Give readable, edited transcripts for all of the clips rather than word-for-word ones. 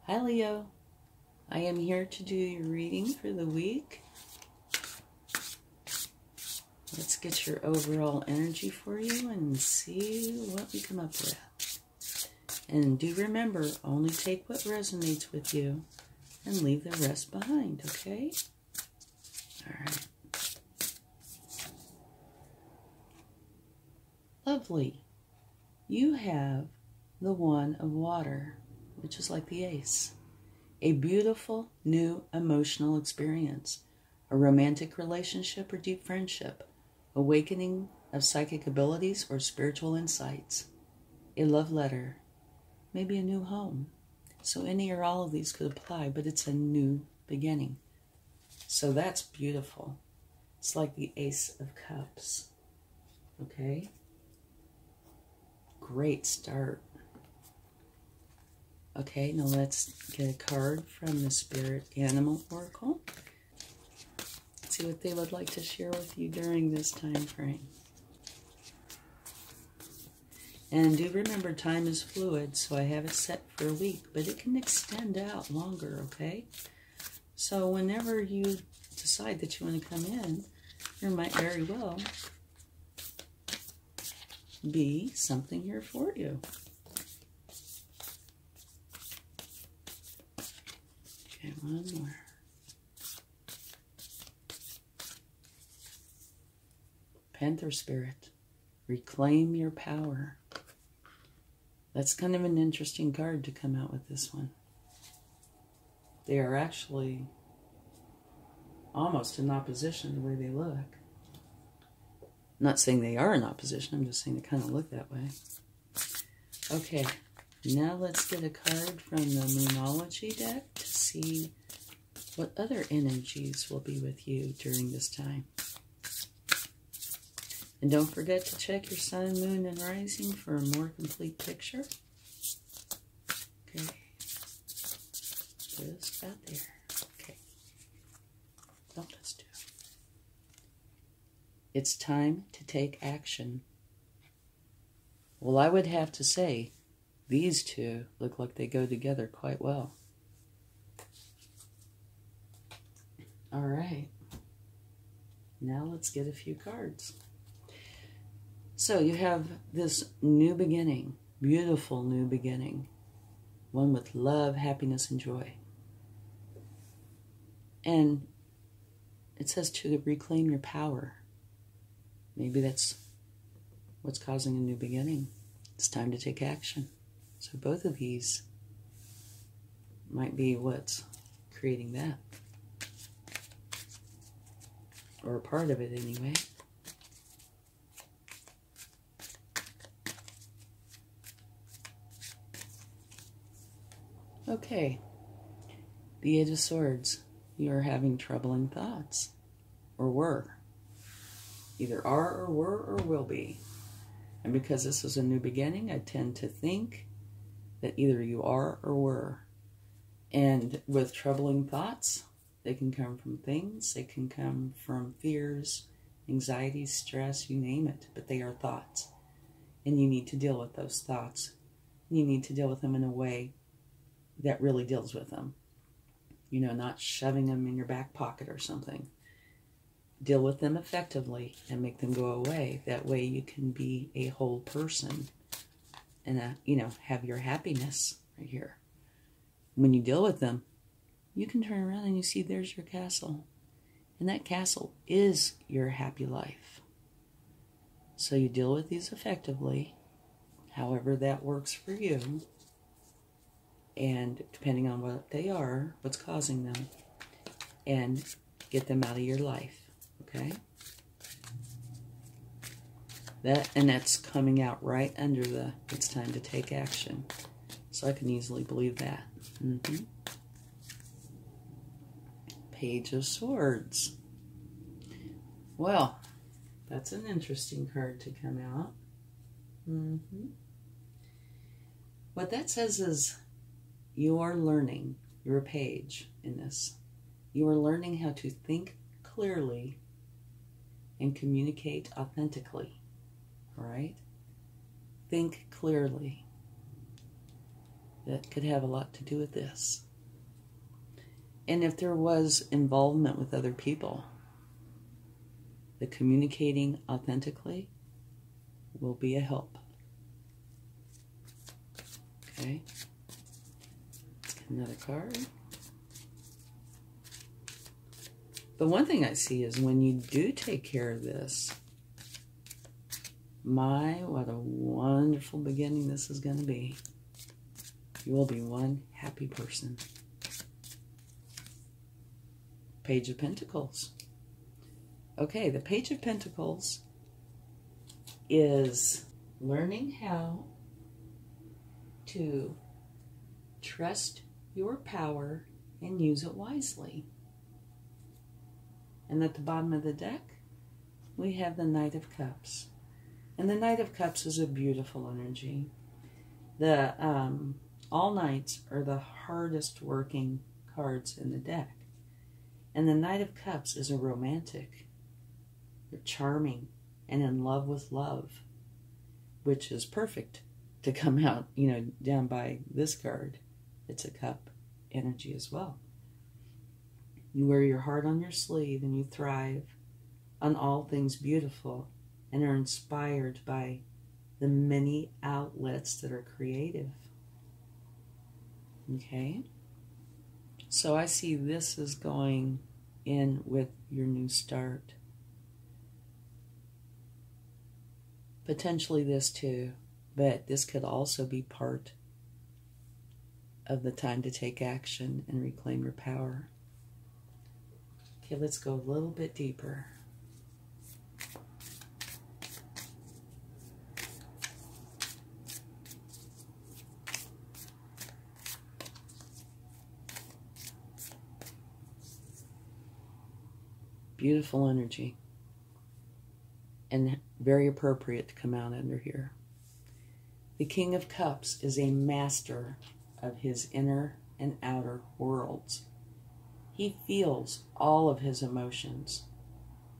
Hi Leo, I am here to do your reading for the week. Let's get your overall energy for you and see what we come up with. And do remember, only take what resonates with you and leave the rest behind, okay? All right. Lovely. You have the One of Water, which is like the ace. A beautiful, new emotional experience, a romantic relationship or deep friendship, awakening of psychic abilities or spiritual insights, a love letter, maybe a new home. So any or all of these could apply, but it's a new beginning. So that's beautiful. It's like the Ace of Cups. Okay? Great start. Okay, now let's get a card from the Spirit Animal Oracle. See what they would like to share with you during this time frame. And do remember, time is fluid, so I have it set for a week, but it can extend out longer, okay? So whenever you decide that you want to come in, there might very well be something here for you. Okay, one more. Panther Spirit, reclaim your power. That's kind of an interesting card to come out with this one. They are actually almost in opposition the way they look. I'm not saying they are in opposition, I'm just saying they kind of look that way. Okay, now let's get a card from the Moonology deck to see what other energies will be with you during this time. And don't forget to check your sun, moon, and rising for a more complete picture. Okay. Just about there. Okay. Don't let's do it. It's time to take action. Well, I would have to say, these two look like they go together quite well. All right. Now let's get a few cards. So you have this new beginning, beautiful new beginning, one with love, happiness, and joy. And it says to reclaim your power. Maybe that's what's causing a new beginning. It's time to take action. So both of these might be what's creating that. Or a part of it anyway. Okay, the Eight of Swords. You are having troubling thoughts, or were. Either are or were or will be. And because this is a new beginning, I tend to think that either you are or were. And with troubling thoughts, they can come from things, they can come from fears, anxiety, stress, you name it, but they are thoughts. And you need to deal with those thoughts. You need to deal with them in a way that really deals with them. You know, not shoving them in your back pocket or something. Deal with them effectively and make them go away. That way you can be a whole person and, have your happiness right here. When you deal with them, you can turn around and you see there's your castle. And that castle is your happy life. So you deal with these effectively, however that works for you. And depending on what they are, what's causing them, and get them out of your life, okay? That's coming out right under the, it's time to take action. So I can easily believe that. Page of Swords. Well, that's an interesting card to come out. What that says is, you are learning, you're a page in this. You are learning how to think clearly and communicate authentically. All right? Think clearly. that could have a lot to do with this. And if there was involvement with other people, the communicating authentically will be a help. Okay. Let's get another card. The one thing I see is when you do take care of this, what a wonderful beginning this is going to be. You will be one happy person. Page of Pentacles. Okay, the Page of Pentacles is learning how to trust your power and use it wisely. And at the bottom of the deck, we have the Knight of Cups. And the Knight of Cups is a beautiful energy. The all Knights are the hardest working cards in the deck. And the Knight of Cups is a romantic. They're charming and in love with love, which is perfect to come out, down by this card. It's a cup energy as well. You wear your heart on your sleeve and you thrive on all things beautiful and are inspired by the many outlets that are creative. Okay? So I see this is going in with your new start. Potentially this too, but this could also be part of the time to take action and reclaim your power. Okay, let's go a little bit deeper. Beautiful energy. And very appropriate to come out under here. The King of Cups is a master of his inner and outer worlds. He feels all of his emotions.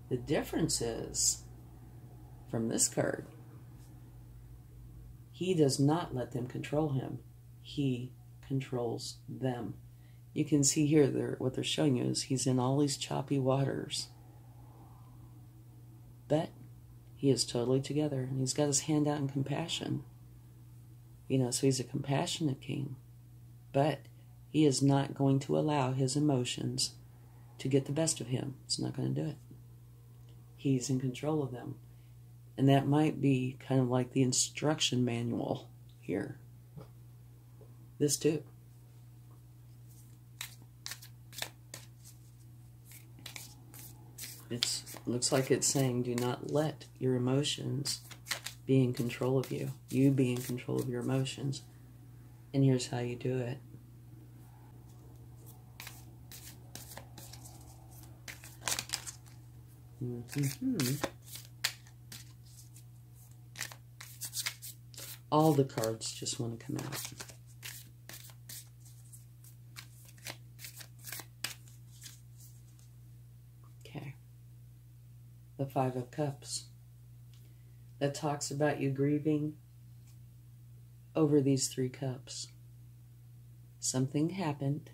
The difference is, from this card, he does not let them control him. He controls them. You can see here, what they're showing you is he's in all these choppy waters. But he is totally together, and he's got his hand out in compassion. So he's a compassionate king. But he is not going to allow his emotions to get the best of him. It's not going to do it. He's in control of them. And that might be kind of like the instruction manual here. This too. It looks like it's saying, do not let your emotions be in control of you. You be in control of your emotions. And here's how you do it. All the cards just want to come out. Okay. The Five of Cups. That talks about you grieving over these three cups. Something happened.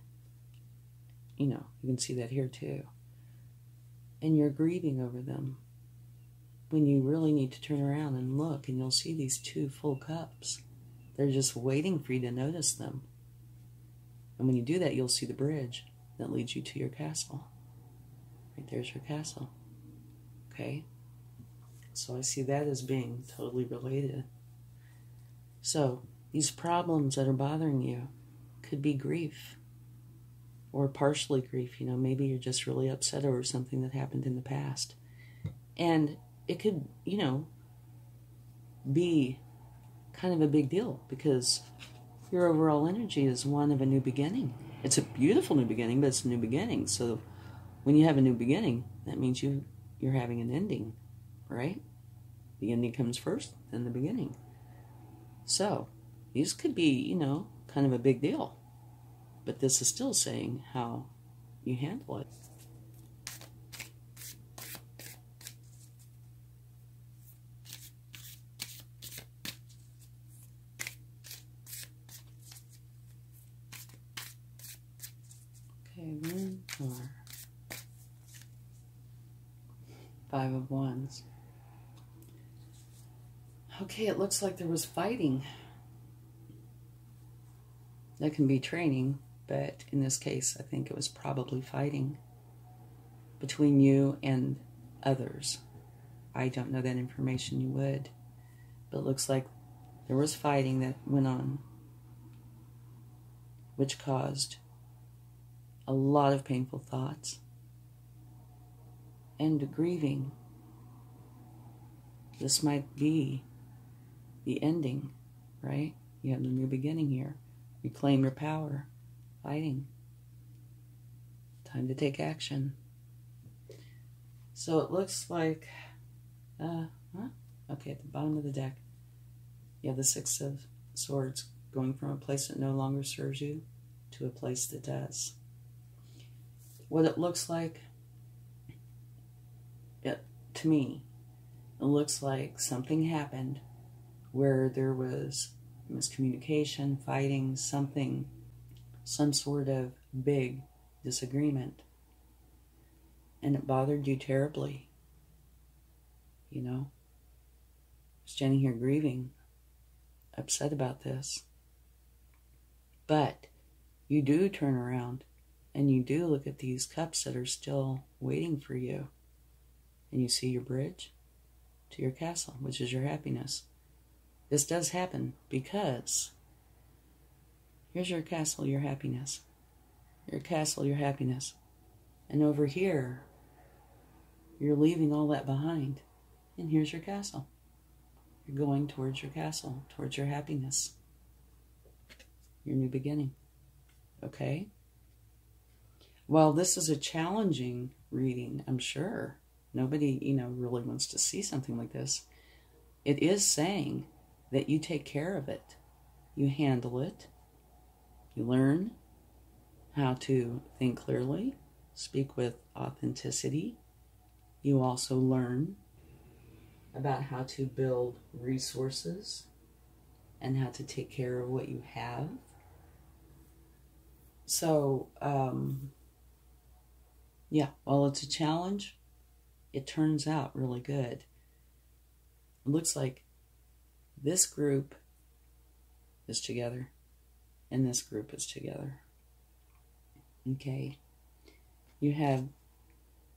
You can see that here too. And you're grieving over them. When you really need to turn around and look, and you'll see these two full cups. They're just waiting for you to notice them. And when you do that, you'll see the bridge that leads you to your castle. Right there's your castle. Okay? So I see that as being totally related. So these problems that are bothering you could be grief. Or partially grief. Maybe you're just really upset over something that happened in the past. And it could, be kind of a big deal because your overall energy is one of a new beginning. It's a beautiful new beginning, but it's a new beginning. So when you have a new beginning, that means you're having an ending, right? The ending comes first, then the beginning. So these could be, kind of a big deal. But this is still saying how you handle it. Okay, 1 more. 5 of Wands. Okay, it looks like there was fighting. That can be training, but in this case, I think it was probably fighting between you and others. I don't know that information, you would. But it looks like there was fighting that went on, which caused a lot of painful thoughts and grieving. This might be the ending, right? You have the new beginning here. Reclaim your power. Fighting. Time to take action. So it looks like, okay, at the bottom of the deck, you have the 6 of Swords going from a place that no longer serves you to a place that does. What it looks like, to me, it looks like something happened where there was miscommunication, fighting, something, some sort of big disagreement. And it bothered you terribly. You know? Standing here grieving, upset about this. But you do turn around and you do look at these cups that are still waiting for you. And you see your bridge to your castle, which is your happiness. This does happen because here's your castle, your happiness. Your castle, your happiness. And over here, you're leaving all that behind. And here's your castle. You're going towards your castle, towards your happiness. Your new beginning. Okay? Well, this is a challenging reading, I'm sure. Nobody, really wants to see something like this. It is saying that you take care of it. You handle it. You learn how to think clearly, speak with authenticity. You also learn about how to build resources and how to take care of what you have. So, yeah, while it's a challenge, it turns out really good. It looks like this group is together and this group is together. Okay. You have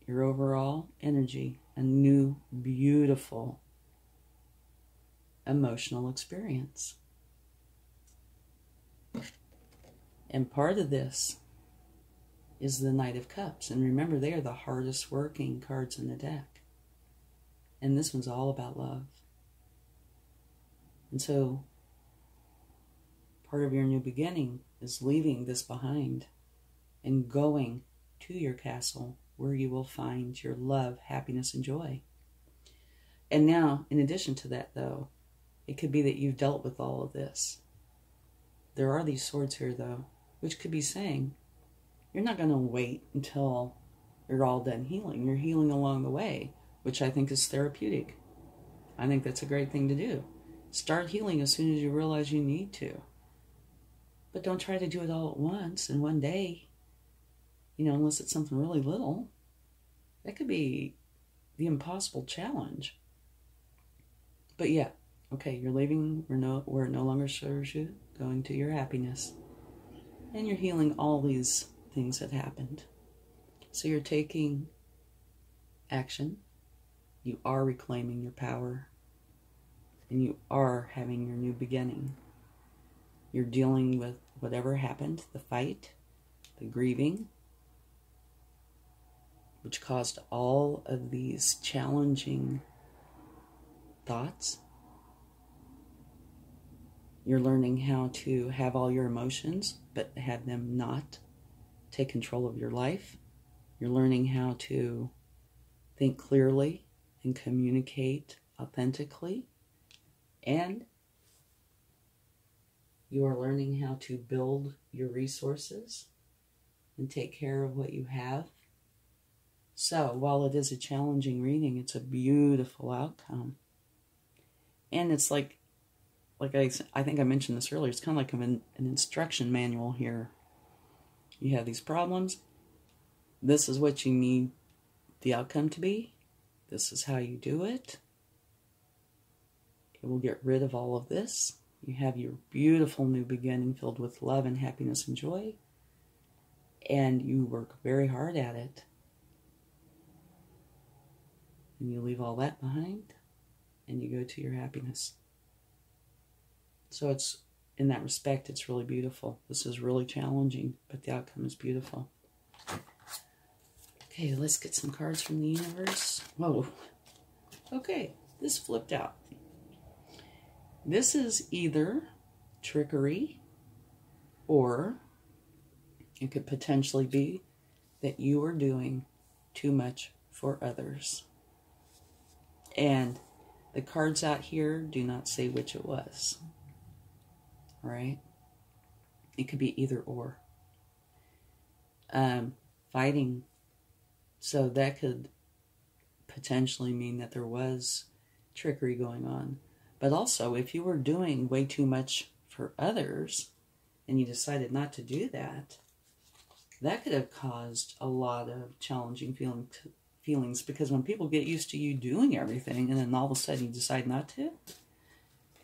your overall energy, a new, beautiful, emotional experience. And part of this is the Knight of Cups. And remember, they are the hardest working cards in the deck. And this one's all about love. And so, part of your new beginning is leaving this behind and going to your castle where you will find your love, happiness, and joy. And now, in addition to that, though, it could be that you've dealt with all of this. There are these swords here, though, which could be saying, you're not going to wait until you're all done healing. You're healing along the way, which I think is therapeutic. I think that's a great thing to do. Start healing as soon as you realize you need to. But don't try to do it all at once in one day. Unless it's something really little. That could be the impossible challenge. But yeah, okay, you're leaving where it no longer serves you, going to your happiness. And you're healing all these things that happened. So you're taking action. You are reclaiming your power. And you are having your new beginning. You're dealing with whatever happened, the fight, the grieving, which caused all of these challenging thoughts. You're learning how to have all your emotions, but have them not take control of your life. You're learning how to think clearly and communicate authentically. And you are learning how to build your resources and take care of what you have. So, while it is a challenging reading, it's a beautiful outcome. And it's like I think I mentioned this earlier, it's kind of like an instruction manual here. You have these problems, This is what you need the outcome to be. This is how you do it. It will get rid of all of this. You have your beautiful new beginning filled with love and happiness and joy. And you work very hard at it. And you leave all that behind. And you go to your happiness. So it's, in that respect, it's really beautiful. This is really challenging, but the outcome is beautiful. Okay, let's get some cards from the universe. Whoa. Okay, this flipped out. This is either trickery, or it could potentially be that you are doing too much for others. And the cards out here do not say which it was. All right? It could be either or. Fighting. So that could potentially mean that there was trickery going on. But also, if you were doing way too much for others and you decided not to do that, that could have caused a lot of challenging feelings, because when people get used to you doing everything and then all of a sudden you decide not to,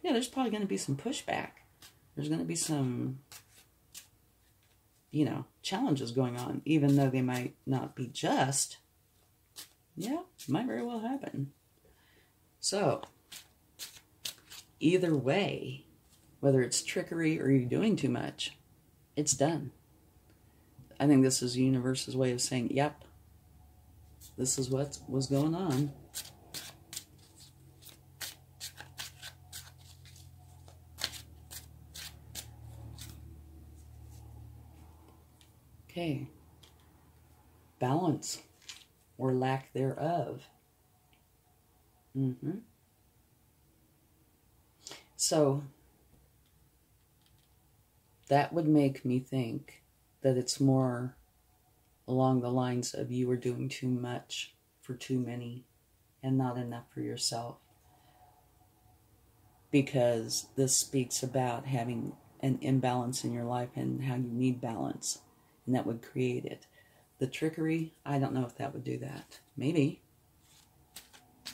yeah, there's probably going to be some pushback. There's going to be some, challenges going on, even though they might not be just. Yeah, might very well happen. So, either way, whether it's trickery or you're doing too much, it's done. I think this is the universe's way of saying, yep, this is what was going on. Okay. Balance, or lack thereof. So, that would make me think that it's more along the lines of you are doing too much for too many and not enough for yourself. Because this speaks about having an imbalance in your life and how you need balance. And that would create it. The trickery, I don't know if that would do that. Maybe.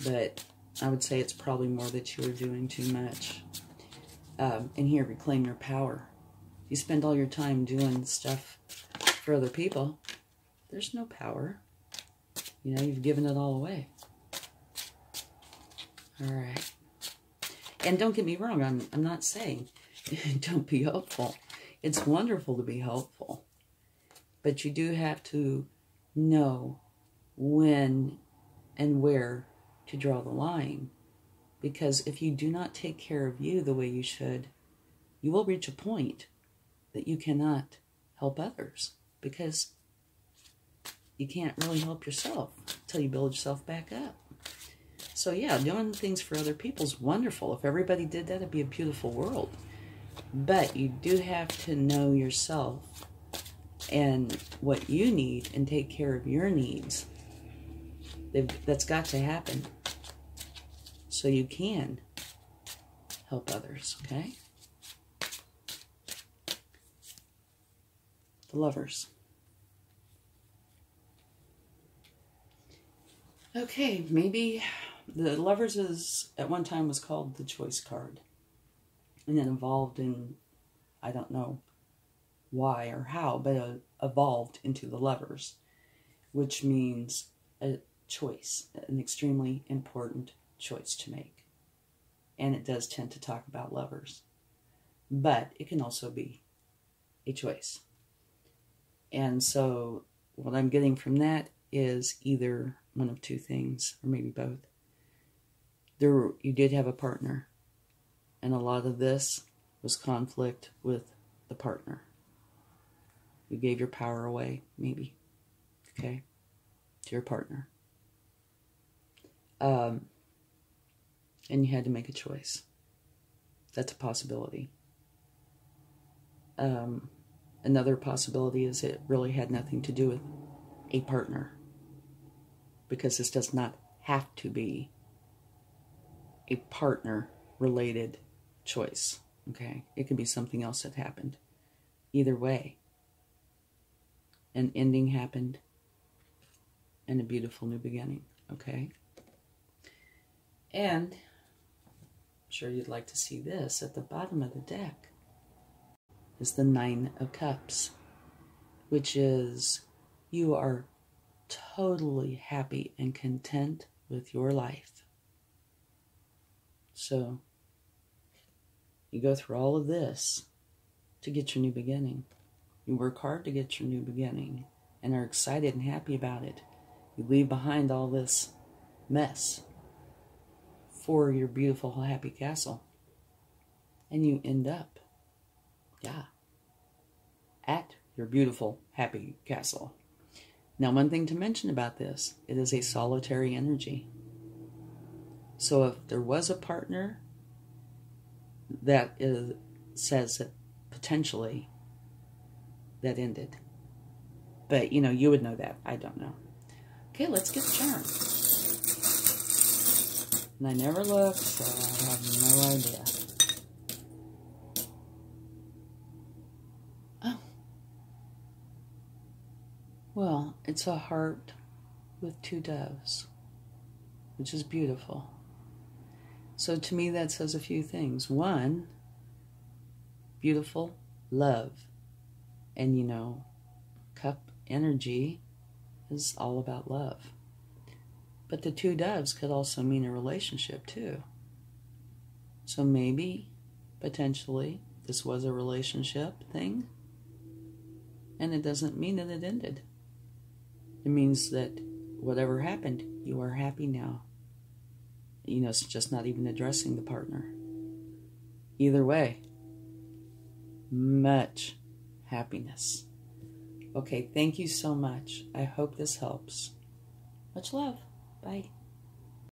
But I would say it's probably more that you are doing too much. And here, reclaim your power. If you spend all your time doing stuff for other people, there's no power. You've given it all away. All right. And don't get me wrong, I'm not saying don't be helpful. It's wonderful to be helpful. But you do have to know when and where to draw the line. Because if you do not take care of you the way you should, you will reach a point that you cannot help others. Because you can't really help yourself until you build yourself back up. So yeah, doing things for other people is wonderful. If everybody did that, it'd be a beautiful world. But you do have to know yourself and what you need and take care of your needs. That's got to happen so you can help others, okay? The Lovers. Okay, maybe the Lovers at one time was called the Choice card. And it evolved in, I don't know why or how, but it evolved into the Lovers, which means a choice, an extremely important choice to make. And it does tend to talk about lovers. But it can also be a choice. And so what I'm getting from that is either one of two things, or maybe both. You did have a partner, and a lot of this was conflict with the partner. You gave your power away, maybe, okay, to your partner. And you had to make a choice. That's a possibility. Another possibility is it really had nothing to do with a partner, because this does not have to be a partner-related choice, okay? It could be something else that happened. Either way, an ending happened, and a beautiful new beginning, okay? And I'm sure you'd like to see this at the bottom of the deck is the Nine of Cups, which is you are totally happy and content with your life. So you go through all of this to get your new beginning. You work hard to get your new beginning and are excited and happy about it. You leave behind all this mess for your beautiful, happy castle. And you end up, at your beautiful, happy castle. Now, one thing to mention about this, it is a solitary energy. So if there was a partner that says that potentially that ended. But, you would know that. I don't know. Okay, let's get charmed. And I never look, so I have no idea. Oh. Well, it's a heart with two doves, which is beautiful. So to me, that says a few things. One, beautiful love. And, cup energy is all about love. But the two doves could also mean a relationship, too. So maybe, potentially, this was a relationship thing. And it doesn't mean that it ended. It means that whatever happened, you are happy now. It's just not even addressing the partner. Either way, much happiness. Okay, thank you so much. I hope this helps. Much love. Bye.